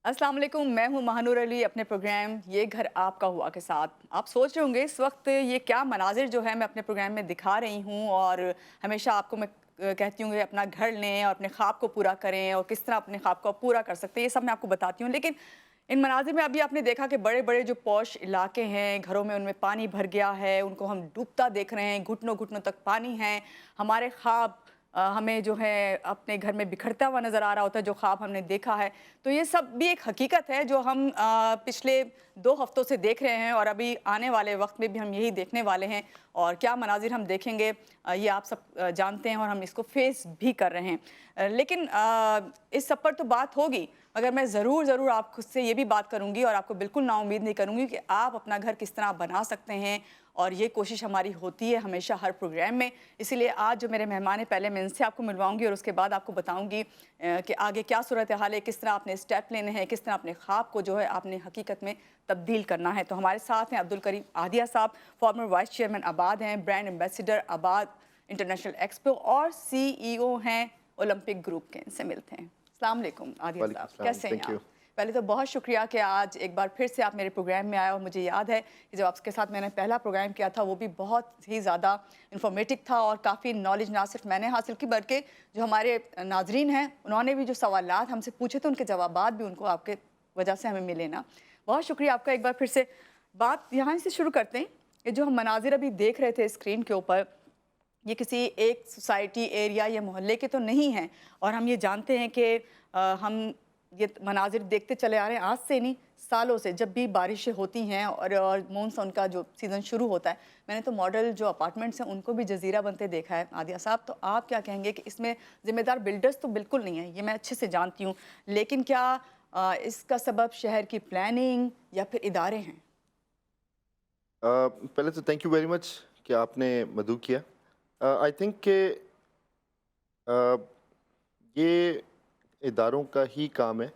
अस्सलाम वालेकुम, मैं हूं महानूर अली अपने प्रोग्राम ये घर आपका हुआ के साथ। आप सोच रहे होंगे इस वक्त ये क्या मनाजिर जो है मैं अपने प्रोग्राम में दिखा रही हूं, और हमेशा आपको मैं कहती हूँ कि अपना घर लें और अपने ख्वाब को पूरा करें और किस तरह अपने ख्वाब को पूरा कर सकते हैं, ये सब मैं आपको बताती हूँ। लेकिन इन मनाजिर में अभी आपने देखा कि बड़े बड़े जो पॉश इलाके हैं, घरों में उनमें पानी भर गया है, उनको हम डूबता देख रहे हैं, घुटनों घुटनों तक पानी है। हमारे ख्वाब हमें जो है अपने घर में बिखरता हुआ नज़र आ रहा होता है, जो ख्वाब हमने देखा है। तो ये सब भी एक हकीकत है जो हम पिछले 2 हफ्तों से देख रहे हैं, और अभी आने वाले वक्त में भी हम यही देखने वाले हैं। और क्या मनाजिर हम देखेंगे ये आप सब जानते हैं, और हम इसको फेस भी कर रहे हैं। लेकिन इस सब पर तो बात होगी, मगर मैं ज़रूर आपसे ये भी बात करूँगी और आपको बिल्कुल नाउम्मीद नहीं करूँगी कि आप अपना घर किस तरह बना सकते हैं। और ये कोशिश हमारी होती है हमेशा हर प्रोग्राम में। इसीलिए आज जो मेरे मेहमान हैं, पहले मैं इनसे आपको मिलवाऊंगी और उसके बाद आपको बताऊंगी कि आगे क्या सूरत हाल है, किस तरह आपने स्टेप लेने हैं, किस तरह अपने ख्वाब को जो है आपने हकीकत में तब्दील करना है। तो हमारे साथ हैं अब्दुल करीम आदिया साहब, फॉर्मर वाइस चेयरमैन आबाद हैं, ब्रांड एम्बेसडर आबाद इंटरनेशनल एक्सपो, और CEO हैं ओलंपिक ग्रुप के। इनसे मिलते हैं। अस्सलाम वालेकुम आदिया साहब, कैसे हैं आप? पहले तो बहुत शुक्रिया कि आज एक बार फिर से आप मेरे प्रोग्राम में आए। और मुझे याद है कि जब आपके साथ मैंने पहला प्रोग्राम किया था, वो भी बहुत ही ज़्यादा इन्फॉर्मेटिव था, और काफ़ी नॉलेज ना सिर्फ मैंने हासिल की बल्कि जो हमारे नाजरीन हैं उन्होंने भी जो सवालात हमसे पूछे थे उनके जवाबात भी उनको आपके वजह से हमें मिले ना। बहुत शुक्रिया आपका एक बार फिर से। बात यहाँ से शुरू करते हैं कि जो हम मनाजिर अभी देख रहे थे स्क्रीन के ऊपर, ये किसी एक सोसाइटी एरिया या मोहल्ले के तो नहीं हैं। और हम ये जानते हैं कि हम ये मनाजिर देखते चले आ रहे हैं आज से नहीं, सालों से। जब भी बारिशें होती हैं और मानसून का जो सीज़न शुरू होता है, मैंने तो मॉडल जो अपार्टमेंट्स हैं उनको भी जजीरा बनते देखा है। आदिया साहब, तो आप क्या कहेंगे कि इसमें ज़िम्मेदार बिल्डर्स तो बिल्कुल नहीं है, ये मैं अच्छे से जानती हूँ, लेकिन क्या इसका सबब शहर की प्लानिंग या फिर इदारे हैं? पहले तो थैंक यू वेरी मच कि आपने मदऊ किया। आई थिंक कि अ, ये इदारों का ही काम है,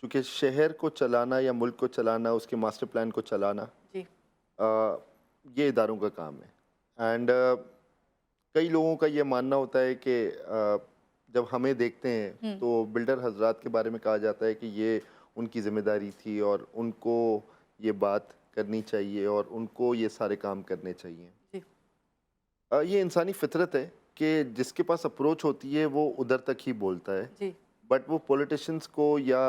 क्योंकि शहर को चलाना या मुल्क को चलाना, उसके मास्टर प्लान को चलाना, जी। अ, ये इदारों का काम है। एंड कई लोगों का ये मानना होता है कि जब हमें देखते हैं हम्म। तो बिल्डर हजरात के बारे में कहा जाता है कि ये उनकी ज़िम्मेदारी थी और उनको ये बात करनी चाहिए और उनको ये सारे काम करने चाहिए। जी। ये इंसानी फितरत है कि जिसके पास अप्रोच होती है वो उधर तक ही बोलता है। जी। बट वो पॉलिटिशियंस को या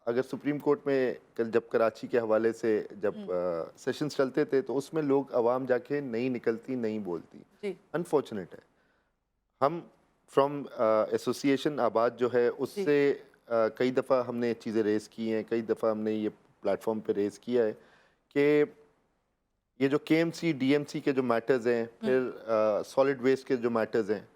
अगर सुप्रीम कोर्ट में कल जब कराची के हवाले से जब हम्म। सेशंस चलते थे तो उसमें लोग आवाम जाके नहीं निकलती, नहीं बोलती। जी। अनफॉर्चुनेट है। हम फ्रॉम एसोसिएशन आबाद जो है जी। उससे कई दफ़ा हमने चीज़ें रेज़ की हैं, कई दफ़ा हमने ये प्लेटफॉर्म पे रेज़ किया है कि ये जो केएमसी, डीएमसी के जो मैटर्स हैं, हम्म। फिर सॉलिड वेस्ट के जो मैटर्स हैं,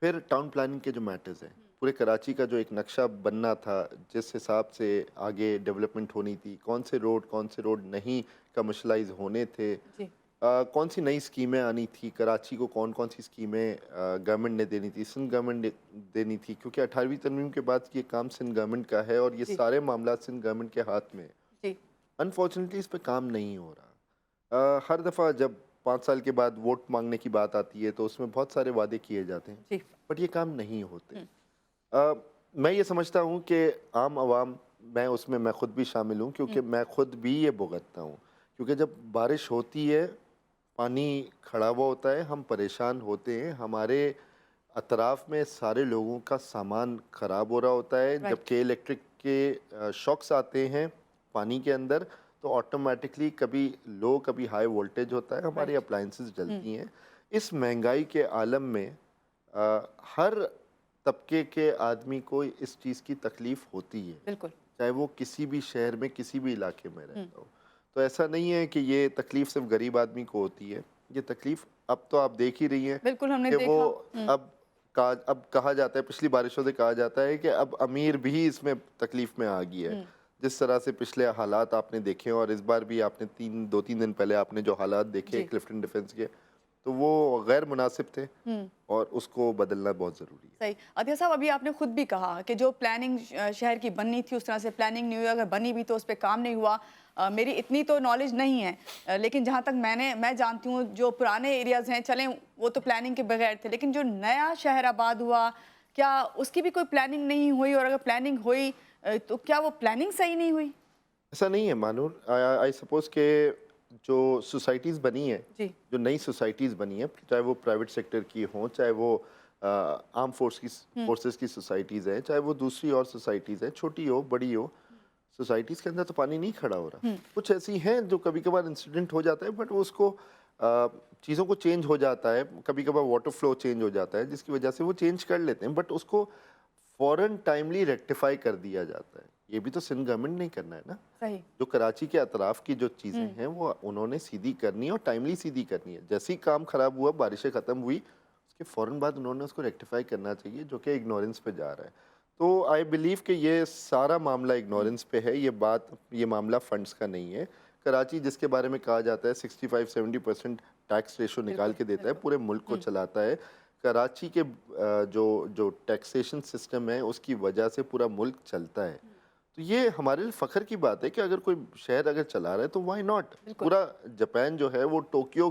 फिर टाउन प्लानिंग के जो मैटर्स हैं, पूरे कराची का जो एक नक्शा बनना था, जिस हिसाब से आगे डेवलपमेंट होनी थी, कौन से रोड नहीं कमर्शलाइज होने थे, जी। कौन सी नई स्कीमें आनी थी, कराची को कौन कौन सी स्कीमें गवर्नमेंट ने देनी थी, सिंध गवर्नमेंट ने देनी थी, क्योंकि 18वीं तरमीम के बाद ये काम सिंध गवर्नमेंट का है और ये जी। सारे मामला सिंध गवर्नमेंट के हाथ में है। जी। अनफॉर्चुनेटली इस पे काम नहीं हो रहा। हर दफ़ा जब 5 साल के बाद वोट मांगने की बात आती है तो उसमें बहुत सारे वादे किए जाते हैं, जी। बट ये काम नहीं होते। हम्म। अ, मैं ये समझता हूँ कि आम आवाम, मैं खुद भी शामिल हूँ, हम्म। क्योंकि मैं खुद भी ये भुगतता हूँ। क्योंकि जब बारिश होती है, पानी खड़ा हुआ होता है, हम परेशान होते हैं, हमारे अतराफ़ में सारे लोगों का सामान ख़राब हो रहा होता है। राइट। जबकि इलेक्ट्रिक के शॉक्स आते हैं पानी के अंदर, तो ऑटोमेटिकली कभी लो कभी हाई वोल्टेज होता है, हमारी राइट। अप्लाइंसेस हम्म। जलती हैं। इस महंगाई के आलम में हर तबके के आदमी को इस चीज़ की तकलीफ़ होती है, बिल्कुल। चाहे वो किसी भी शहर में, किसी भी इलाके में हम्म। रहता हो। तो ऐसा नहीं है कि ये तकलीफ़ सिर्फ़ गरीब आदमी को होती है। ये तकलीफ़ अब तो आप देख ही रही हैं बिल्कुल हमने कि वो देखा। हम्म। अब कहा जाता है, पिछली बारिशों से कहा जाता है कि अब अमीर भी इसमें तकलीफ़ में आ गया है। हम्म। जिस तरह से पिछले हालात आपने देखे और इस बार भी आपने 2-3 दिन पहले आपने जो हालात देखे जी। क्लिफ्टन डिफेंस के, तो वो गैर मुनासिब थे हम्म। और उसको बदलना बहुत ज़रूरी है। सही। अतिया साहब, अभी आपने खुद भी कहा कि जो प्लानिंग शहर की बननी थी उस तरह से प्लानिंग नहीं हुई, अगर बनी भी तो उस पे काम नहीं हुआ। मेरी इतनी तो नॉलेज नहीं है, लेकिन जहाँ तक मैं जानती हूँ जो पुराने एरियाज़ हैं, चलें वो तो प्लानिंग के बगैर थे, लेकिन जो नया शहर आबाद हुआ, क्या उसकी भी कोई प्लानिंग नहीं हुई? और अगर प्लानिंग हुई तो क्या वो प्लानिंग सही नहीं हुई? ऐसा नहीं है मानूर, आई सपोज के जो सोसाइटीज़ बनी हैं, जी। जो नई सोसाइटीज़ बनी हैं, चाहे वो प्राइवेट सेक्टर की हों, चाहे वो आर्म फोर्सेस की सोसाइटीज़ हैं, चाहे वो दूसरी और सोसाइटीज़ हैं, छोटी हो बड़ी हो, सोसाइटीज़ के अंदर तो पानी नहीं खड़ा हो रहा। कुछ ऐसी हैं जो कभी कभार इंसिडेंट हो जाता है, बट वो उसको चीज़ों को चेंज हो जाता है, कभी कभार वाटर फ्लो चेंज हो जाता है जिसकी वजह से वो चेंज कर लेते हैं, बट उसको फ़ौरन टाइमली रेक्टिफाई कर दिया जाता है। ये भी तो सिंध गवर्नमेंट नहीं करना है ना। सही। जो कराची के अतराफ़ की जो चीज़ें हैं वो उन्होंने सीधी करनी है और टाइमली सीधी करनी है। जैसे ही काम ख़राब हुआ, बारिशें ख़त्म हुई, उसके फ़ौरन बाद उन्होंने उसको रेक्टिफ़ाई करना चाहिए, जो कि इग्नोरेंस पे जा रहा है। तो आई बिलीव कि ये सारा मामला इग्नोरेंस पे है, ये मामला फंड्स का नहीं है। कराची जिसके बारे में कहा जाता है 65-70% टैक्स रेशो निकाल के देता है, पूरे मुल्क को चलाता है। कराची के जो टैक्सेशन सिस्टम है उसकी वजह से पूरा मुल्क चलता है। तो ये हमारे लिए फ़ख्र की बात है कि अगर कोई शहर अगर चला रहा है तो व्हाई नॉट। पूरा जापान जो है वो टोक्यो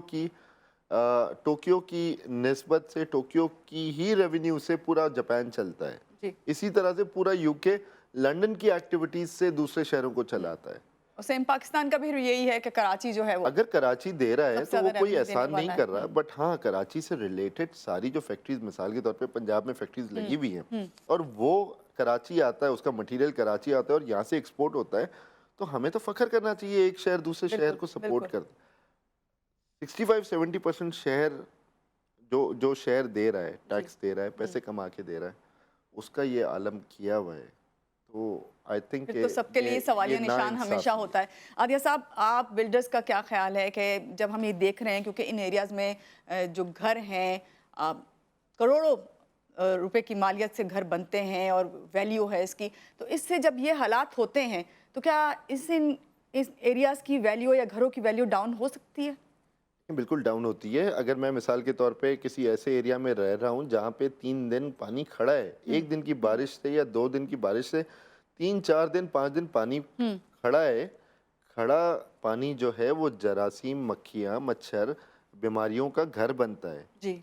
की निस्बत से, टोक्यो की ही रेवेन्यू से पूरा जापान चलता है। जी। इसी तरह से पूरा यूके लंदन की एक्टिविटीज़ से दूसरे शहरों को चलाता है। और सेम पाकिस्तान का भी यही है कि कराची जो है वो अगर कराची दे रहा है सबसे तो वो ज़्यादा कोई रेवेन्यू एहसान देने नहीं वाला कर है। रहा, बट हाँ, कराची से रिलेटेड सारी जो फैक्ट्रीज, मिसाल के तौर पे पंजाब में फैक्ट्रीज लगी हुई हैं और वो कराची आता है, उसका मटेरियल कराची आता है और यहाँ से एक्सपोर्ट होता है, तो हमें तो फख्र करना चाहिए एक शहर दूसरे शहर बिल्कुल, को सपोर्ट बिल्कुल। कर। 65-70% शहर जो जो शहर दे रहा है, जी। टैक्स दे रहा है, पैसे कमा के दे रहा है, उसका ये आलम किया हुआ है। तो आई थिंक फिर तो सबके लिए ये सवालिया निशान नाइंसाफ़ी हमेशा है। होता है। आदिया साहब, आप बिल्डर्स का क्या ख़्याल है कि जब हम ये देख रहे हैं, क्योंकि इन एरियाज़ में जो घर हैं, करोड़ों रुपए की मालियत से घर बनते हैं और वैल्यू है इसकी, तो इससे जब ये हालात होते हैं, तो क्या इस एरियाज़ की वैल्यू या घरों की वैल्यू डाउन हो सकती है? बिल्कुल डाउन होती है। अगर मैं मिसाल के तौर पे किसी ऐसे एरिया में रह रहा हूँ जहाँ पे 3 दिन पानी खड़ा है, 1 दिन की बारिश से या 2 दिन की बारिश से 3-4 दिन, 5 दिन पानी खड़ा है। खड़ा पानी जो है वो जरासीम, मक्खियाँ, मच्छर, बीमारियों का घर बनता है। जी।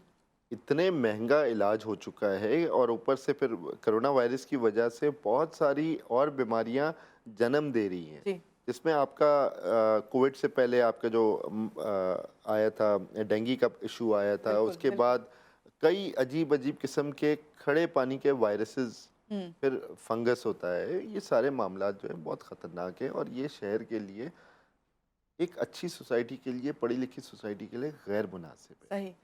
इतने महँगा इलाज हो चुका है और ऊपर से फिर कोरोना वायरस की वजह से बहुत सारी और बीमारियाँ जन्म दे रही हैं। जी। जिसमें आपका कोविड से पहले आपका जो आया था, डेंगू का इशू आया था, बिल्कुल, उसके बिल्कुल। बाद कई अजीब-अजीब किस्म के खड़े पानी के वायरसेस, फिर फंगस होता है। ये सारे मामलात जो हैं बहुत ख़तरनाक हैं और ये शहर के लिए, एक अच्छी सोसाइटी के लिए, पढ़ी-लिखी सोसाइटी के लिए गैर मुनासिब है। सही।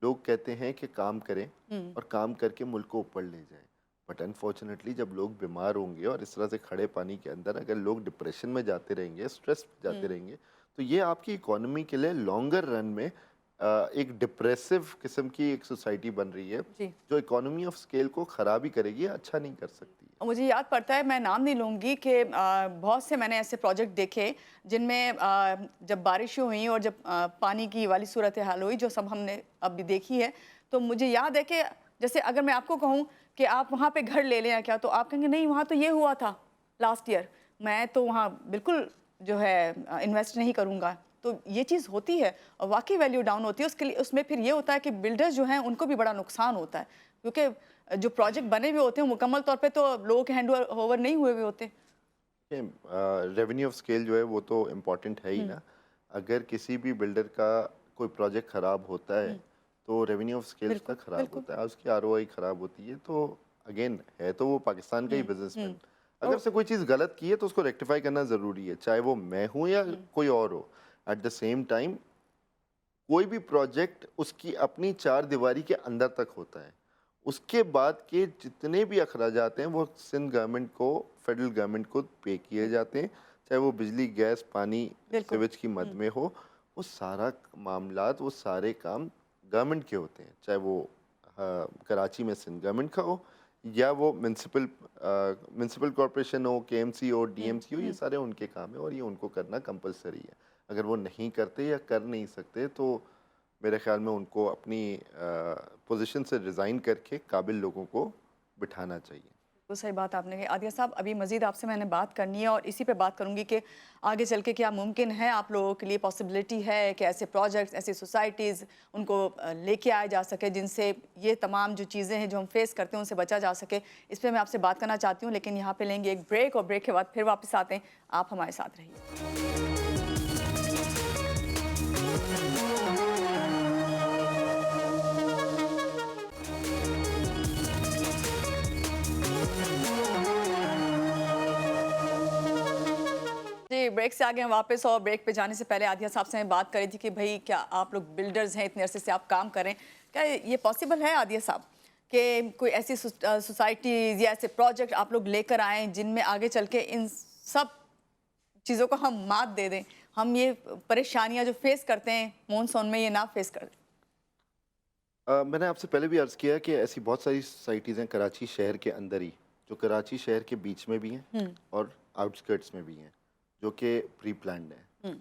लोग कहते हैं कि काम करें हुँ। और काम करके मुल्क को ऊपर ले जाएं, बट अनफॉर्चुनेटली जब लोग बीमार होंगे और इस तरह से खड़े पानी के अंदर अगर लोग डिप्रेशन में जाते रहेंगे, स्ट्रेस में जाते रहेंगे, तो ये आपकी इकोनॉमी के लिए लॉन्गर रन में एक डिप्रेसिव किस्म की एक सोसाइटी बन रही है, जी। जो इकोनॉमी ऑफ स्केल को ख़राब ही करेगी, अच्छा नहीं कर सकती है। और मुझे याद पड़ता है, मैं नाम नहीं लूँगी, कि बहुत से मैंने ऐसे प्रोजेक्ट देखे जिनमें जब बारिशें हुई और जब पानी की वाली सूरत हाल हुई, जो सब हमने अभी देखी है, तो मुझे याद है कि जैसे अगर मैं आपको कहूँ कि आप वहाँ पे घर ले लें या क्या, तो आप कहेंगे नहीं, वहाँ तो ये हुआ था लास्ट ईयर, मैं तो वहाँ बिल्कुल जो है इन्वेस्ट नहीं करूँगा। तो ये चीज़ होती है और वाकई वैल्यू डाउन होती है। उसके लिए उसमें फिर ये होता है कि बिल्डर्स जो हैं उनको भी बड़ा नुकसान होता है, क्योंकि जो प्रोजेक्ट बने हुए होते हैं मुकम्मल तौर पे तो लोगों के हैंड ओवर नहीं हुए हुए होते। रेवेन्यू ऑफ स्केल जो है वो तो इम्पॉर्टेंट है ही ना। अगर किसी भी बिल्डर का कोई प्रोजेक्ट ख़राब होता है तो रेवेन्यू ऑफ स्केल उसका बिल्कुल, ख़राब बिल्कुल। होता है, उसकी आरओआई ख़राब होती है। तो अगेन है तो वो पाकिस्तान का ही बिजनेसमैन, अगर से कोई चीज़ गलत की है तो उसको रेक्टिफाई करना ज़रूरी है, चाहे वो मैं हूँ या कोई और हो। एट द सेम टाइम कोई भी प्रोजेक्ट उसकी अपनी चार दीवारी के अंदर तक होता है, उसके बाद के जितने भी अखराजात हैं वो सिंध गवर्नमेंट को, फेडरल गवर्नमेंट को पे किए जाते हैं, चाहे वो बिजली, गैस, पानी, बिल्कुल। सिवेज की मद में हो। वो सारा मामलात, वो सारे काम गवर्नमेंट के होते हैं, चाहे वो कराची में सिंध गवर्नमेंट का हो या वो म्यूनसिपल कॉरपोरेशन हो, केएमसी हो, डीएमसी हो, ये सारे उनके काम है और ये उनको करना कंपलसरी है। अगर वो नहीं करते या कर नहीं सकते तो मेरे ख्याल में उनको अपनी पोजीशन से रिज़ाइन करके काबिल लोगों को बिठाना चाहिए। तो सही बात आपने कही। आदिया साहब, अभी मज़ीद आपसे मैंने बात करनी है और इसी पे बात करूँगी कि आगे चल के क्या मुमकिन है, आप लोगों के लिए पॉसिबिलिटी है कि ऐसे प्रोजेक्ट्स, ऐसी सोसाइटीज़ उनको लेके आया जा सके जिनसे ये तमाम जो चीज़ें हैं जो हम फेस करते हैं उनसे बचा जा सके। इस पे मैं आपसे बात करना चाहती हूँ, लेकिन यहाँ पे लेंगे एक ब्रेक और ब्रेक के बाद फिर वापस आते हैं। आप हमारे साथ रहिए। जी, ब्रेक से आ गए हैं वापस और ब्रेक पे जाने से पहले आदिया साहब से मैं बात करी थी कि भाई क्या आप लोग बिल्डर्स हैं, इतने अरसे से आप काम कर रहे हैं, क्या ये पॉसिबल है आदिया साहब कि कोई ऐसी सोसाइटीज़ या ऐसे प्रोजेक्ट आप लोग लेकर आएँ जिनमें आगे चल के इन सब चीज़ों को हम मात दे दें, हम ये परेशानियाँ जो फेस करते हैं मानसून में ये ना फेस करें? मैंने आपसे पहले भी अर्ज़ किया कि ऐसी बहुत सारी सोसाइटीज़ हैं कराची शहर के अंदर ही, जो कराची शहर के बीच में भी हैं और आउटस्कर्ट्स में भी हैं, जो कि प्री प्लान्ड हैं।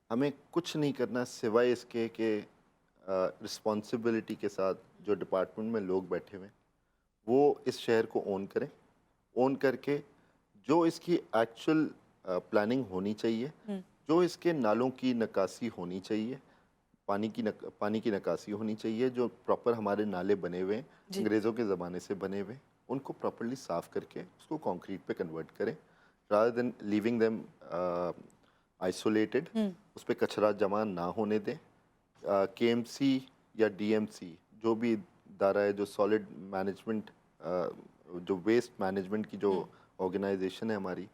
हमें कुछ नहीं करना सिवाय इसके कि रिस्पॉन्सिबिलिटी के साथ जो डिपार्टमेंट में लोग बैठे हुए हैं वो इस शहर को ओन करें। ओन करके जो इसकी एक्चुअल प्लानिंग होनी चाहिए, जो इसके नालों की निकासी होनी चाहिए, पानी की निकासी होनी चाहिए, जो प्रॉपर हमारे नाले बने हुए हैं जी। अंग्रेज़ों के ज़माने से बने हुए हैं, उनको प्रॉपरली साफ़ करके उसको कंक्रीट पे कन्वर्ट करें rather than leaving them isolated. उस पे कचरा जमा ना होने दें। केएमसी या डीएमसी जो भी इदारा है जो सॉलिड मैनेजमेंट जो वेस्ट मैनेजमेंट की जो ऑर्गेनाइजेशन है हमारी,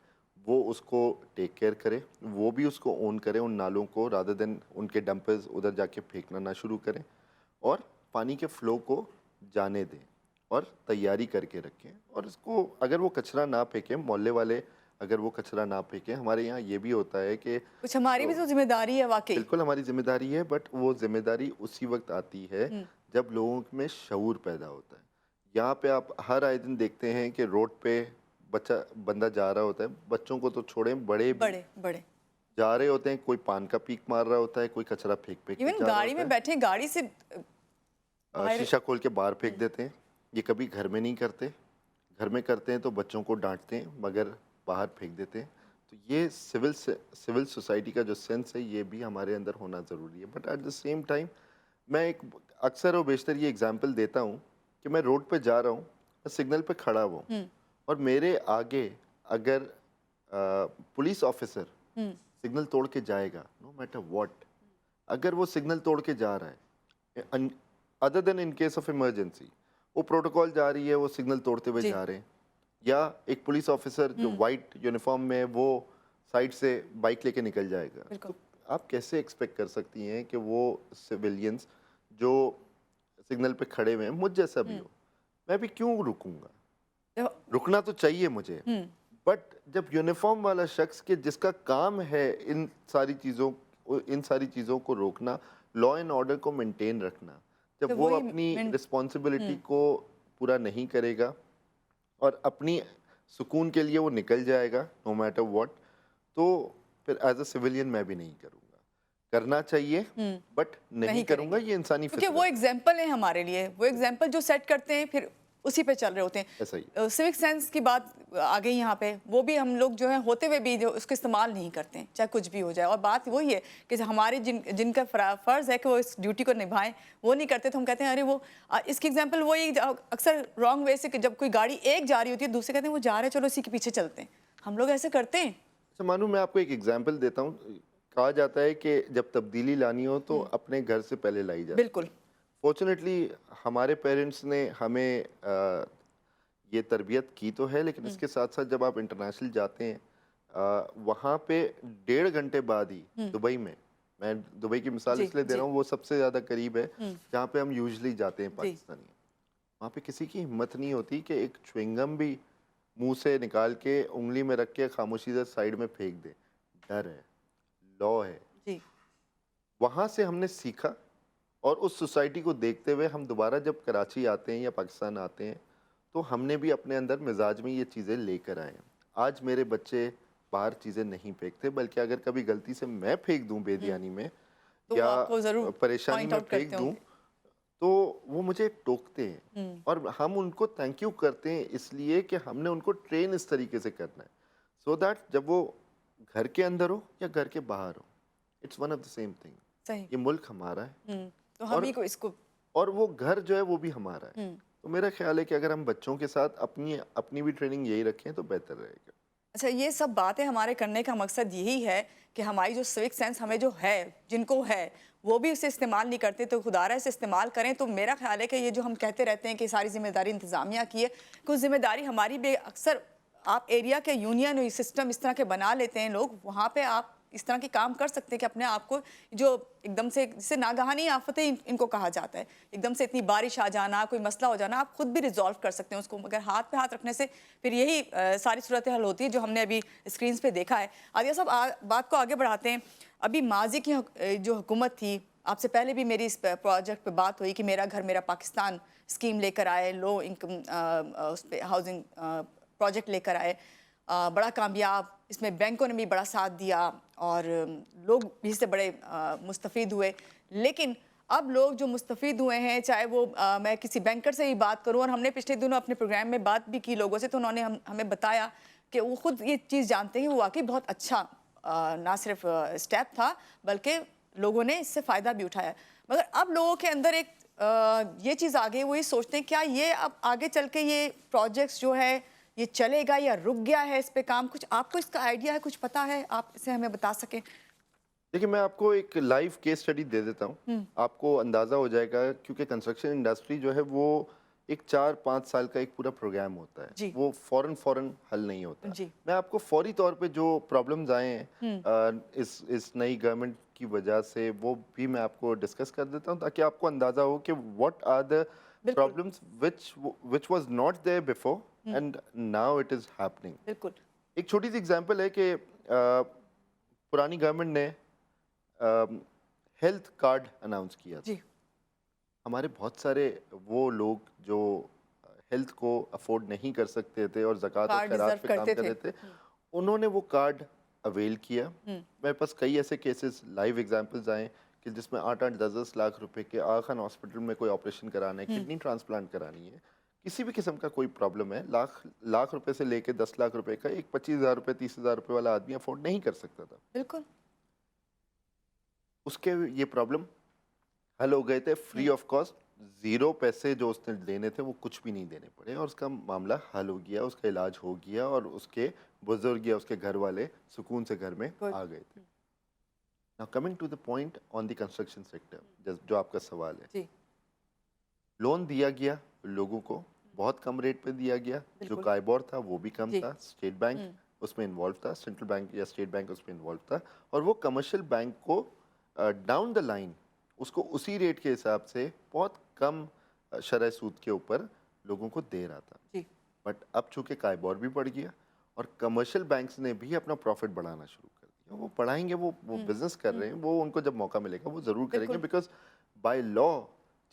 वो उसको टेक केयर करे, वो भी उसको ओन करे उन नालों को, रादर देन उनके डंपर्स उधर जाके फेंकना ना शुरू करें और पानी के फ्लो को जाने दें और तैयारी करके रखें। और इसको अगर वो कचरा ना फेंकें, मोहल्ले वाले अगर वो कचरा ना फेंकें, हमारे यहाँ ये भी होता है कि कुछ हमारी भी तो जिम्मेदारी है वाकई। बिल्कुल हमारी जिम्मेदारी है, बट वो जिम्मेदारी उसी वक्त आती है जब लोगों में शऊर पैदा होता है। यहाँ पे आप हर आए दिन देखते हैं कि रोड पे बंदा जा रहा होता है, बच्चों को तो छोड़ें बड़े भी बड़े बड़े जा रहे होते हैं, कोई पान का पीक मार रहा होता है, कोई कचरा फेंक फेंक के इवन जा रहा गाड़ी होता में है। बैठे गाड़ी से बाहर। शीशा खोल के बाहर फेंक देते हैं। ये कभी घर में नहीं करते, घर में करते हैं तो बच्चों को डांटते हैं, मगर बाहर फेंक देते हैं। तो ये सिविल सोसाइटी का जो सेंस है ये भी हमारे अंदर होना ज़रूरी है। But at the same time मैं एक अक्सर और बेशतर ये एग्जांपल देता हूँ कि मैं रोड पे जा रहा हूँ, मैं सिग्नल पे खड़ा हुआ हूँ और मेरे आगे अगर पुलिस ऑफिसर सिग्नल तोड़ के जाएगा, नो मैटर व्हाट, अगर वो सिग्नल तोड़ के जा रहा है other then in case of emergency, वो प्रोटोकॉल जा रही है, वो सिग्नल तोड़ते हुए जी। जा रहे हैं, या एक पुलिस ऑफिसर जो वाइट यूनिफॉर्म में है वो साइड से बाइक लेके निकल जाएगा, बिल्कुल। तो आप कैसे एक्सपेक्ट कर सकती हैं कि वो सिविलियंस जो सिग्नल पे खड़े हुए हैं, मुझ जैसा भी हो, मैं भी क्यों रुकूंगा? देखो, रुकना तो चाहिए मुझे, बट जब यूनिफॉर्म वाला शख्स के जिसका काम है इन सारी चीज़ों को रोकना, लॉ एंड ऑर्डर को मेंटेन रखना, जब तो वो वही अपनी मैं रिस्पॉन्सिबिलिटी को पूरा नहीं करेगा और अपनी सुकून के लिए वो निकल जाएगा नो मैटर व्हाट, तो फिर एज अ सिविलियन मैं भी नहीं करूँगा। करना चाहिए बट नहीं नहीं करूँगा, करेंगे ये इंसानी क्योंकि फितरत वो है। एग्जाम्पल है हमारे लिए, वो एग्जाम्पल जो सेट करते हैं फिर उसी पे चल रहे होते ऐसा ही हैं। सिविक सेंस की बात आ गई यहाँ पे, वो भी हम लोग जो है होते हुए भी जो उसका इस्तेमाल नहीं करते हैं, चाहे कुछ भी हो जाए। और बात वही है कि हमारे जिनका फ़र्ज़ है कि वो इस ड्यूटी को निभाएं, वो नहीं करते तो हम कहते हैं अरे वो इसकी एग्जाम्पल वही अक्सर रॉन्ग वे से कि जब कोई गाड़ी एक जा रही होती है, दूसरे कहते हैं वो जा रहे हैं, चलो इसी के पीछे चलते हैं। हम लोग ऐसे करते हैं। अच्छा मानू, मैं आपको एक एग्जांपल देता हूँ। कहा जाता है कि जब तब्दीली लानी हो तो अपने घर से पहले लाई जाती है। बिल्कुल। फॉर्चुनेटली हमारे पेरेंट्स ने हमें ये तरबियत की तो है, लेकिन इसके साथ साथ जब आप इंटरनेशनल जाते हैं वहाँ पे 1.5 घंटे बाद ही दुबई में, मैं दुबई की मिसाल जी, इसलिए दे जी। रहा हूँ, वो सबसे ज़्यादा करीब है जहाँ पे हम यूजुअली जाते हैं जी। पाकिस्तानी। वहाँ पे किसी की हिम्मत नहीं होती कि एक च्युइंगम भी मुंह से निकाल के उंगली में रख के खामोशी से साइड में फेंक दे। डर है, लॉ है। जी। वहाँ से हमने सीखा और उस सोसाइटी को देखते हुए हम दोबारा जब कराची आते हैं या पाकिस्तान आते हैं तो हमने भी अपने अंदर मिजाज में ये चीज़ें लेकर आए हैं। आज मेरे बच्चे बाहर चीज़ें नहीं फेंकते, बल्कि अगर कभी गलती से मैं फेंक दूं बेध्यानी में तो वो या आपको ज़रूर परेशानी पॉइंट में आउट फेंक करते दूं, होंगे। तो वो मुझे टोकते हैं और हम उनको थैंक यू करते हैं इसलिए कि हमने उनको ट्रेन इस तरीके से करना है सो दैट जब वो घर के अंदर हो या घर के बाहर हो, it's one of the same thing. सही। ये मुल्क हमारा है तो हम और ही को इसको वो घर जो है वो भी हमारा है। तो मेरा ख्याल है कि अगर हम बच्चों के साथ अपनी अपनी भी ट्रेनिंग यही रखें तो बेहतर रहेगा। अच्छा, ये सब बातें हमारे करने का मकसद यही है कि हमारी जो सिविक सेंस हमें जो है, जिनको है, वो भी उसे इस्तेमाल नहीं करते, तो खुदारा इसे इस्तेमाल करें। तो मेरा ख्याल है कि ये जो हम कहते रहते हैं कि सारी जिम्मेदारी इंतज़ामिया की है, कुछ जिम्मेदारी हमारी भी। अक्सर आप एरिया के यूनियन सिस्टम इस तरह के बना लेते हैं लोग, वहाँ पे आप इस तरह के काम कर सकते हैं कि अपने आप को जो एकदम से, जिसे नागहानी आफतें इनको कहा जाता है, एकदम से इतनी बारिश आ जाना, कोई मसला हो जाना, आप खुद भी रिजॉल्व कर सकते हैं उसको, मगर हाथ पे हाथ रखने से फिर यही सारी सूरत हल होती है जो हमने अभी स्क्रीन पे देखा है। आदिया साहब, बात को आगे बढ़ाते हैं। अभी माजी की जो हुकूमत थी, आपसे पहले भी मेरी इस प्रोजेक्ट पे बात हुई कि मेरा घर मेरा पाकिस्तान स्कीम लेकर आए, लो इनकम उस पर हाउसिंग प्रोजेक्ट लेकर आए, बड़ा कामयाब, इसमें बैंकों ने भी बड़ा साथ दिया और लोग भी इससे बड़े मुस्तफ़ीद हुए। लेकिन अब लोग जो मुस्तफ़ीद हुए हैं, चाहे वो मैं किसी बैंकर से ही बात करूं, और हमने पिछले दिनों अपने प्रोग्राम में बात भी की लोगों से, तो उन्होंने हमें बताया कि वो खुद ये चीज़ जानते हैं, वो वाकई बहुत अच्छा ना सिर्फ स्टेप था, बल्कि लोगों ने इससे फ़ायदा भी उठाया। मगर अब लोगों के अंदर एक ये चीज़ आ गई, वो ये सोचते हैं क्या ये अब आगे चल के ये प्रोजेक्ट्स जो है ये चलेगा या रुक गया है इस पे काम? कुछ आपको इसका आइडिया है, कुछ पता है, आप इसे हमें बता सकें? देखिए, मैं आपको एक लाइव केस स्टडी दे देता हूँ, आपको अंदाज़ा हो जाएगा क्योंकि कंस्ट्रक्शन इंडस्ट्री जो है वो एक 4-5 साल का एक पूरा प्रोग्राम होता है, जी। वो फ़ौरन हल नहीं होता। जी। मैं आपको फौरी तौर पे जो प्रॉब्लम्स आए हैं इस नई गवर्नमेंट की वजह से वो भी मैं आपको डिस्कस कर देता हूँ ताकि आपको अंदाज़ा हो कि व्हाट आर द बिल्कुल। Problems which was not there before and now it is happening. बिल्कुल। एक छोटी सी एग्जांपल है कि पुरानी गवर्नमेंट ने हेल्थ कार्ड अनाउंस किया था। जी। हमारे बहुत सारे वो लोग जो हेल्थ को अफोर्ड नहीं कर सकते थे और ज़कात और कार्ड खैरात डिजर्व पे काम करते कर थे। रहे थे, उन्होंने वो कार्ड अवेल किया। मेरे पास कई ऐसे केसेस लाइव एग्जांपल्स आए कि जिसमें 8-8 10-10 लाख रुपए के आगा खान हॉस्पिटल में कोई ऑपरेशन कराना है, किडनी ट्रांसप्लांट करानी है, किसी भी किस्म का कोई प्रॉब्लम है, लाख लाख रुपए से लेके 10 लाख रुपए का एक 25,000 रुपए 30,000 रुपए वाला आदमी अफोर्ड नहीं कर सकता था। बिल्कुल। उसके ये प्रॉब्लम हल हो गए थे फ्री ऑफ कॉस्ट। ज़ीरो पैसे जो उसने देने थे वो कुछ भी नहीं देने पड़े और उसका मामला हल हो गया, उसका इलाज हो गया और उसके बुजुर्ग या उसके घर वाले सुकून से घर में गुड। आ गए थे। Now coming to the point on the construction sector, जो आपका सवाल है, जी। लोन दिया गया लोगों को, बहुत कम रेट पे दिया गया। जो बिल्कुल। काइबोर था वो भी कम जी। था, स्टेट बैंक उसमें इन्वॉल्व था, सेंट्रल बैंक या स्टेट बैंक उसमें इन्वॉल्व था और वो कमर्शियल बैंक को डाउन द लाइन उसको उसी रेट के हिसाब से बहुत कम शरह सूद के ऊपर लोगों को दे रहा था। जी। बट अब चूंकि काइबोर भी बढ़ गया और कमर्शियल बैंक्स ने भी अपना प्रॉफिट बढ़ाना शुरू कर दिया, वो बढ़ाएंगे, वो बिजनेस कर रहे हैं, वो उनको जब मौका मिलेगा वो ज़रूर करेंगे बिल्कुल। बिकॉज बाय लॉ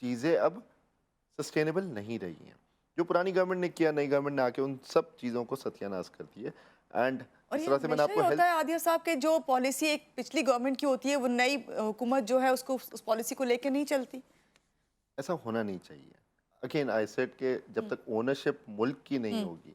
चीज़ें अब सस्टेनेबल नहीं रही हैं। जो पुरानी गवर्नमेंट ने किया, नई गवर्नमेंट ने आके उन सब चीज़ों को सत्यानाश कर दिया एंड और इस ये तरह से मैंने हमेशा ही आपको होता हेल्थ है आदिया साहब के जो पॉलिसी एक पिछली गवर्नमेंट की होती है, वो नई हुकूमत जो है उसको उस पॉलिसी को लेके नहीं चलती। ऐसा होना नहीं चाहिए। अगेन आई सेड कि जब तक ओनरशिप मुल्क की नहीं होगी,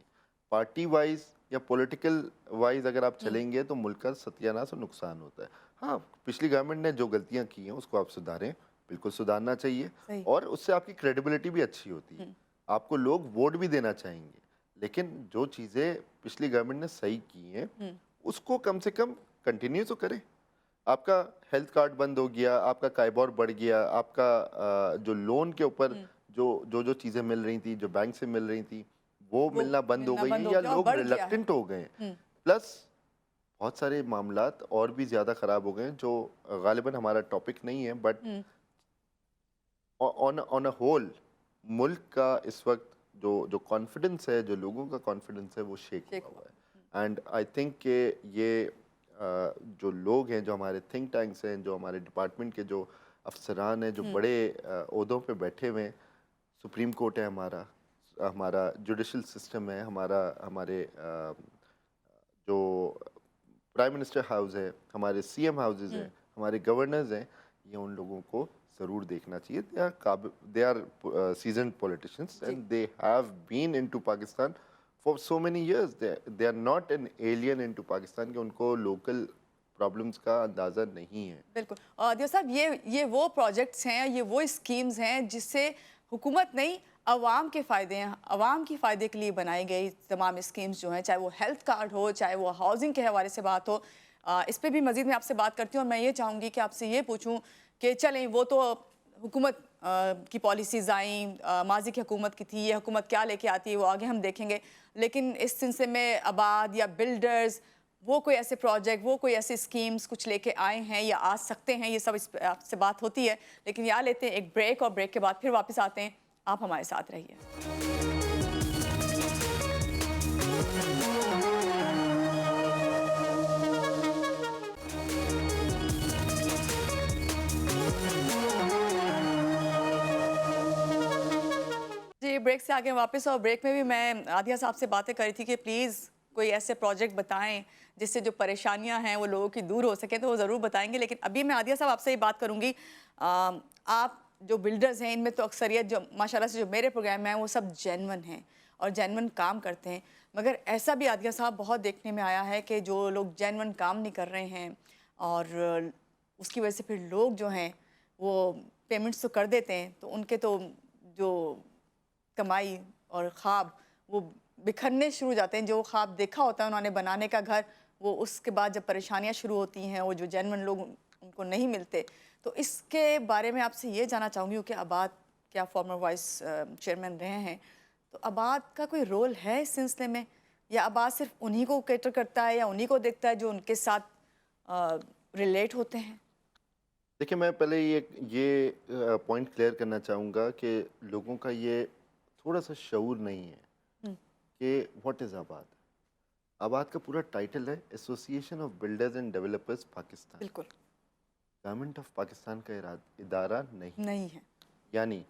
पार्टी वाइज या पॉलिटिकल वाइज अगर आप चलेंगे तो मुल्क का सत्यानाश और नुकसान होता है। हाँ, पिछली गवर्नमेंट ने जो गलतियां की हैं उसको आप सुधारें, बिल्कुल सुधारना चाहिए सही। और उससे आपकी क्रेडिबिलिटी भी अच्छी होती है, आपको लोग वोट भी देना चाहेंगे। लेकिन जो चीज़ें पिछली गवर्नमेंट ने सही की हैं उसको कम से कम कंटिन्यू तो करें। आपका हेल्थ कार्ड बंद हो गया, आपका काइबोर बढ़ गया, आपका जो लोन के ऊपर जो चीज़ें मिल रही थी, जो बैंक से मिल रही थी, वो वो मिलना बंद हो मिलना गई बंद हैं हो या गया और लोग बढ़ गया है। रिलक्टेंट हो गए हैं। प्लस बहुत सारे मामलात और भी ज़्यादा ख़राब हो गए हैं जो गालिबन हमारा टॉपिक नहीं है, बट ऑन अ होल मुल्क का इस वक्त जो कॉन्फिडेंस है, जो लोगों का कॉन्फिडेंस है, वो शेक शेख हुआ हुआ। हुआ है। एंड आई थिंक कि ये जो लोग हैं, जो हमारे थिंक टैंक्स हैं, जो हमारे डिपार्टमेंट के जो अफसरान हैं, जो बड़े ओहदों पे बैठे हुए हैं, सुप्रीम कोर्ट है हमारा, हमारा जुडिशल सिस्टम है, हमारे जो प्राइम मिनिस्टर हाउस है, हमारे सीएम हाउसेज हैं, हमारे गवर्नर्स हैं, ये उन लोगों को ज़रूर देखना चाहिए। They are seasoned politicians ji and they have been into Pakistan for so many years. They are not an alien into Pakistan, कि उनको लोकल प्रॉब्लम्स का अंदाज़ा नहीं है। बिल्कुल। दियो साहब, ये वो प्रोजेक्ट्स हैं, ये वो स्कीम्स हैं जिससे हुकूमत नहीं, अवाम के फ़ायदे हैं, अवाम के फ़ायदे के लिए बनाई गई तमाम स्कीम्स जो हैं, चाहे वो हेल्थ कार्ड हो, चाहे वो हाउसिंग के हवाले से बात हो। इस पे भी मज़ीद मैं आपसे बात करती हूँ और मैं ये चाहूँगी कि आपसे ये पूछूँ कि चलें, वो तो हुकूमत की पॉलिसीज़ आईं, माज़ी की हुकूमत की थी, ये हुकूमत क्या लेके आती है वो आगे हम देखेंगे। लेकिन इस सिलसिले में आबाद या बिल्डर्स, वो कोई ऐसे प्रोजेक्ट, वो कोई ऐसी स्कीम्स कुछ लेके आए हैं या आ सकते हैं, ये सब इस पे आपसे बात होती है। लेकिन यहाँ लेते हैं एक ब्रेक और ब्रेक के बाद फिर वापस आते हैं। आप हमारे साथ रहिए। जी, ब्रेक से आगे वापस। और ब्रेक में भी मैं आदिया साहब से बातें कर रही थी कि प्लीज़ कोई ऐसे प्रोजेक्ट बताएं जिससे जो परेशानियां हैं वो लोगों की दूर हो सके, तो वो ज़रूर बताएंगे। लेकिन अभी मैं आदिया साहब आपसे ये बात करूंगी, आप जो बिल्डर्स हैं इनमें तो अक्सरियत जो माशाल्लाह से जो मेरे प्रोग्राम में हैं वो सब जेन्युइन हैं और जेन्युइन काम करते हैं। मगर ऐसा भी आदिया साहब बहुत देखने में आया है कि जो लोग जेन्युइन काम नहीं कर रहे हैं और उसकी वजह से फिर लोग जो हैं वो पेमेंट्स तो कर देते हैं, तो उनके तो जो कमाई और ख्वाब वो बिखरने शुरू हो जाते हैं। जो ख्वाब देखा होता है उन्होंने बनाने का घर, वो उसके बाद जब परेशानियां शुरू होती हैं, वो जो जेन्युइन लोग उनको नहीं मिलते। तो इसके बारे में आपसे ये जानना चाहूँगी कि आबाद क्या फॉर्मर वाइस चेयरमैन रहे हैं, तो आबाद का कोई रोल है इस सिलसिले में, या आबाद सिर्फ उन्हीं को कैटर करता है या उन्हीं को देखता है जो उनके साथ रिलेट होते हैं? देखिए, मैं पहले ये पॉइंट क्लियर करना चाहूँगा कि लोगों का ये थोड़ा सा शऊर नहीं है हम्म, कि व्हाट इज़ आबाद। आबाद का पूरा टाइटल है association of builders and developers Pakistan. बिल्कुल गवर्नमेंट ऑफ पाकिस्तान का इदारा नहीं। नहीं है। यानी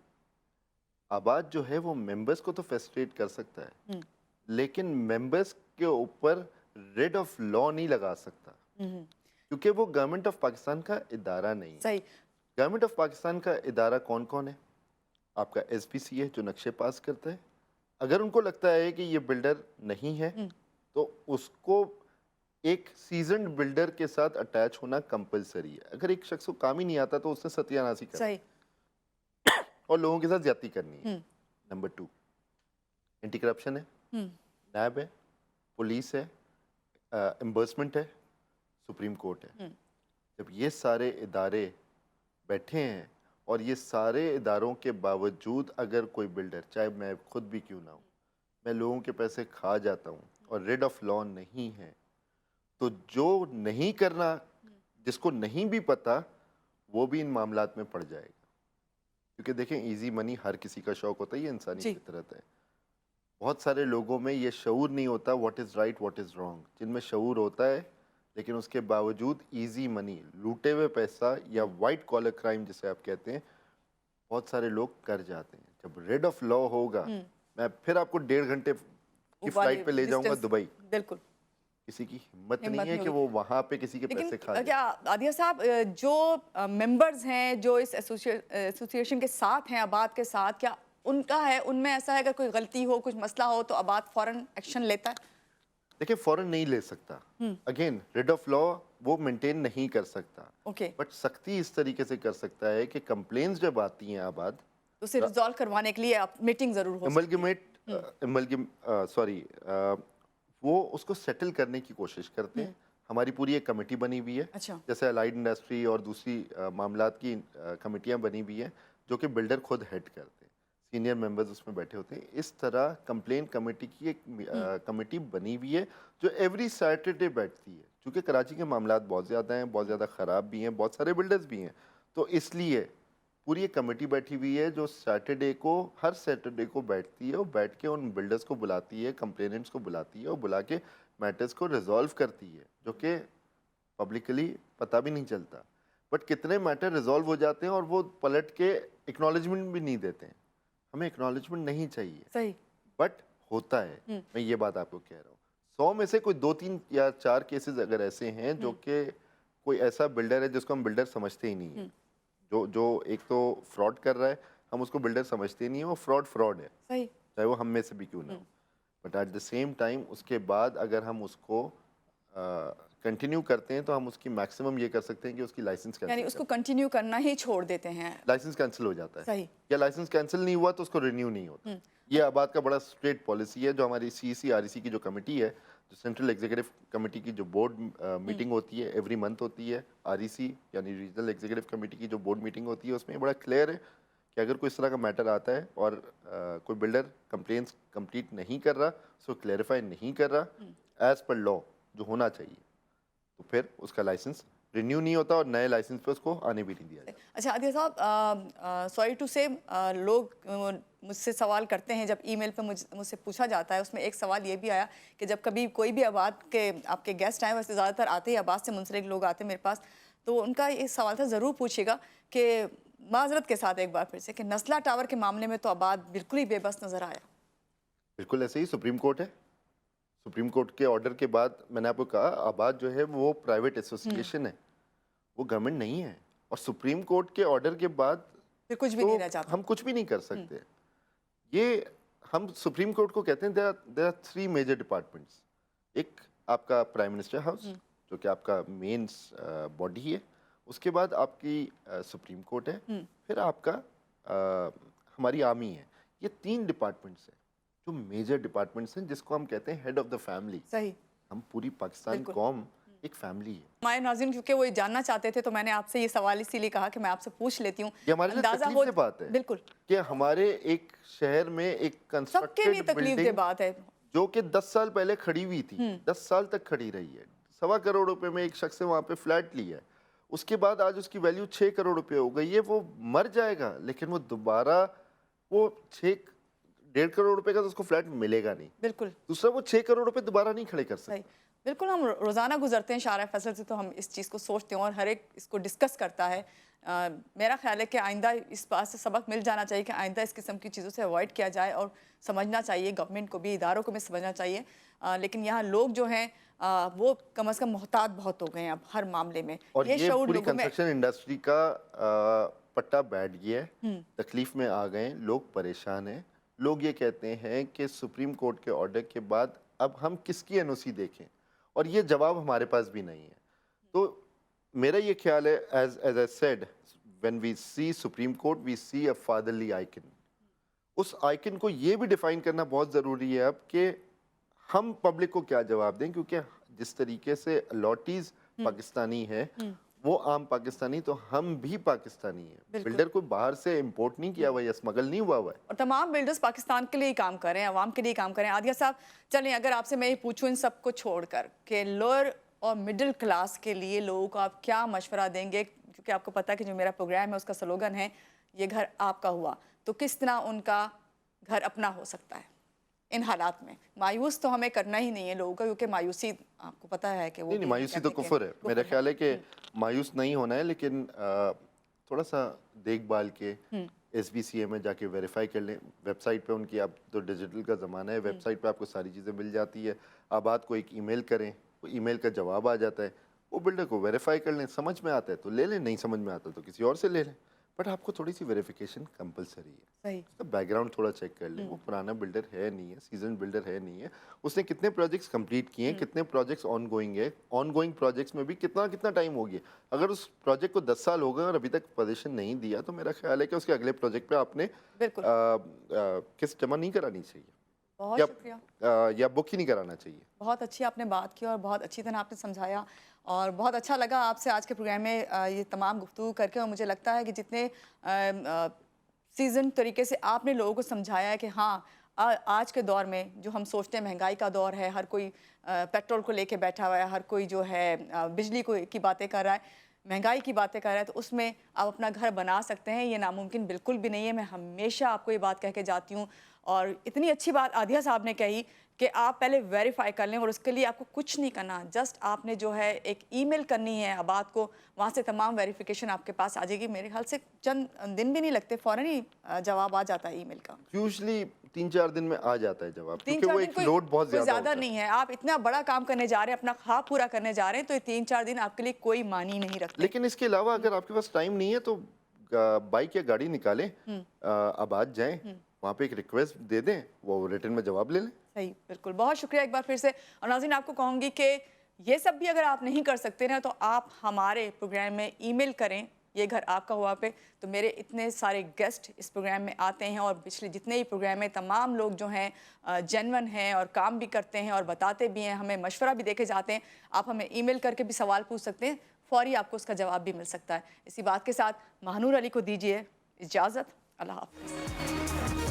आबाद जो है वो मेंबर्स को तो फैसिलिटेट कर सकता है, हम्म, लेकिन मेंबर्स के ऊपर रेड ऑफ लॉ नहीं लगा सकता, हम्म, क्योंकि वो गवर्नमेंट ऑफ पाकिस्तान का इदारा नहीं है। सही। गवर्नमेंट ऑफ पाकिस्तान का इदारा कौन कौन है? आपका एसपीसी है जो नक्शे पास करता है। अगर उनको लगता है कि ये बिल्डर नहीं है हम्म, तो उसको एक सीजन्ड बिल्डर के साथ अटैच होना कंपलसरी है। अगर एक शख्स को काम ही नहीं आता तो उससे सत्यानाशी करना सही। और लोगों के साथ ज्यादती करनी है। हम्म, नंबर 2, एंटी करप्शन है, हम्म, नैब है, पुलिस है, एम्बर्समेंट है, सुप्रीम कोर्ट है। हम्म, जब ये सारे इदारे बैठे हैं और ये सारे इदारों के बावजूद अगर कोई बिल्डर, चाहे मैं खुद भी क्यों ना हूँ, मैं लोगों के पैसे खा जाता हूँ और रेड ऑफ लॉ नहीं है, तो जो नहीं करना, जिसको नहीं भी पता, वो भी इन मामलात में पड़ जाएगा। क्योंकि देखें, इजी मनी हर किसी का शौक होता है, ये इंसानी जी फितरत है। बहुत सारे लोगों में ये शऊर नहीं होता what is right what is wrong. जिनमें शऊर होता है लेकिन उसके बावजूद इजी मनी, लूटे हुए पैसा या वाइट कॉलर क्राइम जिसे आप कहते हैं, बहुत सारे लोग कर जाते हैं। जब रेड ऑफ लॉ होगा, मैं फिर आपको 1.5 घंटे की फ्लाइट पे ले जाऊंगा डिस्टेंस, दुबई। बिल्कुल किसी की हिम्मत हिम्मत नहीं है नहीं कि होगी। वो वहां पे किसी के लेकिन पैसे खा जाए। क्या आदिया साहब, जो मेंबर्स हैं जो इस एसोसिएशन के साथ हैं, आबाद के साथ, क्या उनका है, उनमें ऐसा है अगर कोई गलती हो, कुछ मसला हो तो आबाद फौरन एक्शन लेता है? देखिए, फौरन नहीं ले सकता। अगेन, रेड ऑफ लॉ वो मेंटेन नहीं कर सकता, ओके, बट सख्ती इस तरीके से कर सकता है कि कंप्लेंट्स जब आती हैं आबाद, तो उसे रिजॉल्व करवाने के लिए आप मीटिंग जरूर हो सकती है। सॉरी, वो उसको सेटल करने की कोशिश करते हैं। हमारी पूरी एक कमेटी बनी हुई है, अच्छा। जैसे अलाइड इंडस्ट्री और दूसरी मामलात की कमेटियां बनी हुई हैं, जो कि बिल्डर खुद हेड करते हैं, सीनियर मेंबर्स उसमें बैठे होते हैं। इस तरह कंप्लेन कमेटी की एक कमेटी बनी हुई है जो एवरी सैटरडे बैठती है। क्योंकि कराची के मामलात बहुत ज़्यादा हैं, बहुत ज़्यादा ख़राब भी हैं, बहुत सारे बिल्डर्स भी हैं, तो इसलिए पूरी एक कमेटी बैठी हुई है जो हर सैटरडे को बैठती है और बैठ के उन बिल्डर्स को बुलाती है, कंप्लेनेंट्स को बुलाती है और बुला के मैटर्स को रिजॉल्व करती है, जो कि पब्लिकली पता भी नहीं चलता। बट कितने मैटर रिजॉल्व हो जाते हैं और वो पलट के एक्नॉलेजमेंट भी नहीं देते हैं। हमें एक्नॉलेजमेंट नहीं चाहिए, सही। बट होता है। मैं ये बात आपको कह रहा हूँ, 100 में से कोई 2, 3 या 4 केसेस अगर ऐसे हैं जो कि कोई ऐसा बिल्डर है जिसको हम बिल्डर समझते ही नहीं है, जो जो एक तो फ्रॉड कर रहा है, हम उसको बिल्डर समझते नहीं है, वो फ्रॉड है, सही। चाहे वो हम में से भी क्यों ना हो। But at the same time उसके बाद अगर हम उसको कंटिन्यू करते हैं तो हम उसकी मैक्सिमम ये कर सकते हैं कि उसकी लाइसेंस यानी कैंसिल उसको कर, कंटिन्यू करना ही छोड़ देते हैं। लाइसेंस कैंसिल हो जाता है, सही। या लाइसेंस कैंसिल नहीं हुआ तो उसको रिन्यू नहीं होता। ये आबाद का बड़ा स्ट्रेट पॉलिसी है। जो हमारी सीईसी आरईसी की जो कमेटी है, जो सेंट्रल एग्जीक्यूटिव कमेटी की जो बोर्ड मीटिंग होती है, एवरी मंथ होती है, आरईसी यानी रीजनल एग्जीक्यूटिव कमेटी की जो बोर्ड मीटिंग होती है, उसमें बड़ा क्लियर है कि अगर कोई इस तरह का मैटर आता है और कोई बिल्डर कंप्लेंट्स कंप्लीट नहीं कर रहा, उसको क्लेरिफाई नहीं कर रहा एज पर लॉ जो होना चाहिए, तो फिर उसका लाइसेंस रिन्यू नहीं होता और नए लाइसेंस पे उसको आने भी नहीं दिया जाता। अच्छा आदित्य साहब, सॉरी टू से लोग मुझसे सवाल करते हैं, जब ईमेल पे मुझसे पूछा जाता है, उसमें एक सवाल ये भी आया कि जब कभी कोई भी आबाद के आपके गेस्ट आए, वैसे ज़्यादातर आते ही आबाद से मुंसलिक लोग आते हैं मेरे पास, तो उनका ये सवाल था, ज़रूर पूछिएगा कि माजरत के साथ एक बार फिर से, कि नस्ला टावर के मामले में तो आबाद बिल्कुल ही बेबस नज़र आया। बिल्कुल ऐसे ही सुप्रीम कोर्ट है। सुप्रीम कोर्ट के ऑर्डर के बाद मैंने आपको कहा, आबाद जो है वो प्राइवेट एसोसिएशन है, वो गवर्नमेंट नहीं है। और सुप्रीम कोर्ट के ऑर्डर के बाद फिर कुछ भी तो नहीं रह जाता। हम कुछ भी नहीं कर सकते। ये हम सुप्रीम कोर्ट को कहते हैं, there are three major departments. एक आपका प्राइम मिनिस्टर हाउस, जो कि आपका मेन बॉडी है। उसके बाद आपकी सुप्रीम कोर्ट है, फिर आपका हमारी आर्मी है। ये तीन डिपार्टमेंट्स हैं जो मेजर डिपार्टमेंट्स हैं, जिसको हम कहते हैं हेड ऑफ द फैमिली। सही। हम पूरी पाकिस्तान बिल्कुल। कौम एक फैमिली है। हमारे नाज़रीन क्योंकि वो ये जानना चाहते थे, तो मैंने आपसे ये सवाल इसीलिए कहा कि मैं आपसे पूछ लेती हूँ। ये हमारे लिए अंदाजा तकलीफ हो की बात है बिल्कुल, कि हमारे एक शहर में एक सबके लिए कंस्ट्रक्टेड तकलीफ दे बिल्डिंग बात है। जो कि 10 साल पहले खड़ी हुई थी, 10 साल तक खड़ी रही है। 1.25 करोड़ रुपए में एक शख्स ने वहाँ पे फ्लैट लिया है। उसके बाद आज उसकी वैल्यू 6 करोड़ रुपए हो गई है। वो मर जाएगा, लेकिन वो दोबारा वो 6.5 करोड़ रुपए का तो उसको फ्लैट मिलेगा नहीं। बिल्कुल दूसरा, वो 6 करोड़ रुपए दोबारा नहीं खड़े कर सकता। सही। बिल्कुल, हम रोज़ाना गुजरते हैं शारा फैसल से, तो हम इस चीज़ को सोचते हैं और हर एक इसको डिस्कस करता है। मेरा ख्याल है कि आइंदा इस बात से सबक मिल जाना चाहिए कि आइंदा इस किस्म की चीज़ों से अवॉइड किया जाए और समझना चाहिए, गवर्नमेंट को भी, इदारों को भी समझना चाहिए। लेकिन यहाँ लोग जो हैं वो कम अज़ कम मोहतात बहुत हो गए हैं अब हर मामले में। और ये शऊर पूरी लोगों में कंस्ट्रक्शन इंडस्ट्री का पट्टा बैठ गया है। तकलीफ में आ गए हैं, लोग परेशान हैं। लोग ये कहते हैं कि सुप्रीम कोर्ट के ऑर्डर के बाद अब हम किसकी एनओसी देखें, और ये जवाब हमारे पास भी नहीं है। तो मेरा ये ख्याल है, as I said, when we see supreme court we see a fatherly icon. उस आइकन को ये भी डिफाइन करना बहुत ज़रूरी है अब कि हम पब्लिक को क्या जवाब दें, क्योंकि जिस तरीके से अलॉटीज पाकिस्तानी है, वो आम पाकिस्तानी, तो हम भी पाकिस्तानी हैं। बिल्कुल। बिल्डर कोई बाहर से इंपोर्ट नहीं किया हुआ या स्मगल नहीं हुआ हुआ है। और तमाम बिल्डर्स पाकिस्तान के लिए ही काम कर रहे हैं, आवाम के लिए ही काम कर रहे हैं। आदिया साहब, चलें अगर आपसे मैं ये पूछूं इन सब को छोड़कर कि लोअर और मिडिल क्लास के लिए लोगों को आप क्या मशवरा देंगे, क्योंकि आपको पता है कि जो मेरा प्रोग्राम है उसका स्लोगन है ये घर आपका हुआ, तो किस तरह उनका घर अपना हो सकता है इन हालात में? मायूस तो हमें करना ही नहीं है लोगों का, क्योंकि मायूसी आपको पता है कि वो नहीं, भी मायूसी तो करने के कुफर है। कुफ्र मेरा है। ख्याल है कि मायूस नहीं होना है, लेकिन थोड़ा सा देखभाल के SBCA में जाके वेरीफाई कर लें। वेबसाइट पे उनकी, अब तो डिजिटल का ज़माना है, वेबसाइट पे आपको सारी चीज़ें मिल जाती है। आबाद को एक ईमेल करें, वो ईमेल का जवाब आ जाता है। वो बिल्डर को वेरीफाई कर लें, समझ में आता है तो ले लें, नहीं समझ में आता तो किसी और से ले लें। बट आपको थोड़ी सी वेरिफिकेशन कंपलसरी है। सही। उसका बैकग्राउंड थोड़ा चेक कर लें, वो पुराना बिल्डर है नहीं है, सीजन बिल्डर है नहीं है, उसने कितने प्रोजेक्ट्स कंप्लीट किए हैं, कितने प्रोजेक्ट्स ऑनगोइंग है, ऑनगोइंग प्रोजेक्ट्स में भी कितना कितना टाइम हो गया। अगर उस प्रोजेक्ट को 10 साल हो गए और अभी तक पोजीशन नहीं दिया, तो मेरा ख्याल है कि उसके अगले प्रोजेक्ट पे आपने बिल्कुल। किस्त जमा नहीं करानी चाहिए, बहुत या शुक्रिया। या बुक ही नहीं कराना चाहिए। बहुत अच्छी आपने बात की और बहुत अच्छी तरह आपने समझाया, और बहुत अच्छा लगा आपसे आज के प्रोग्राम में ये तमाम गुफ्तगू करके। और मुझे लगता है कि जितने सीजन तरीके से आपने लोगों को समझाया है कि हाँ, आज के दौर में जो हम सोचते हैं महंगाई का दौर है, हर कोई पेट्रोल को लेके बैठा हुआ है, हर कोई जो है बिजली को की बातें कर रहा है, महंगाई की बातें कर रहा है, तो उसमें आप अपना घर बना सकते हैं। ये नामुमकिन बिल्कुल भी नहीं है। मैं हमेशा आपको ये बात कह के जाती हूँ, और इतनी अच्छी बात आदिया साहब ने कही कि आप पहले वेरीफाई कर लें, और उसके लिए आपको कुछ नहीं करना, जस्ट आपने जो है एक ईमेल करनी है आबाद को, वहाँ से तमाम वेरिफिकेशन आपके पास आ जाएगी। मेरे ख्याल से चंद दिन भी नहीं लगते, फ़ौरन ही जवाब आ जाता है ईमेल का। यूजली 3-4 दिन में आ जाता है जवाब, 3-4 क्योंकि वो दिन एक कोई लोड बहुत कोई ज़्यादा ज़्यादा होता है। नहीं है। आप इतना बड़ा काम करने जा रहे हैं, अपना ख्वाब पूरा करने जा रहे हैं, तो ये 3-4 दिन आपके लिए कोई मानी नहीं रखते। लेकिन इसके अलावा अगर आपके पास टाइम नहीं है, तो बाइक या गाड़ी निकालें, अब आज जाएं, वहाँ पे एक रिक्वेस्ट दे दें, वो रिटर्न में जवाब ले लें। सही, बिल्कुल। बहुत शुक्रिया एक बार फिर से। और नाज़रीन, आपको कहूँगी कि ये सब भी अगर आप नहीं कर सकते ना, तो आप हमारे प्रोग्राम में ईमेल करें, ये घर आपका हुआ पे। तो मेरे इतने सारे गेस्ट इस प्रोग्राम में आते हैं और पिछले जितने ही प्रोग्राम हैं, तमाम लोग जो हैं जेन्युइन हैं और काम भी करते हैं और बताते भी हैं, हमें मशवरा भी देके जाते हैं। आप हमें ईमेल करके भी सवाल पूछ सकते हैं, फ़ौरी आपको उसका जवाब भी मिल सकता है। इसी बात के साथ महानूर अली को दीजिए इजाज़त। अल्लाह हाफ़िज़।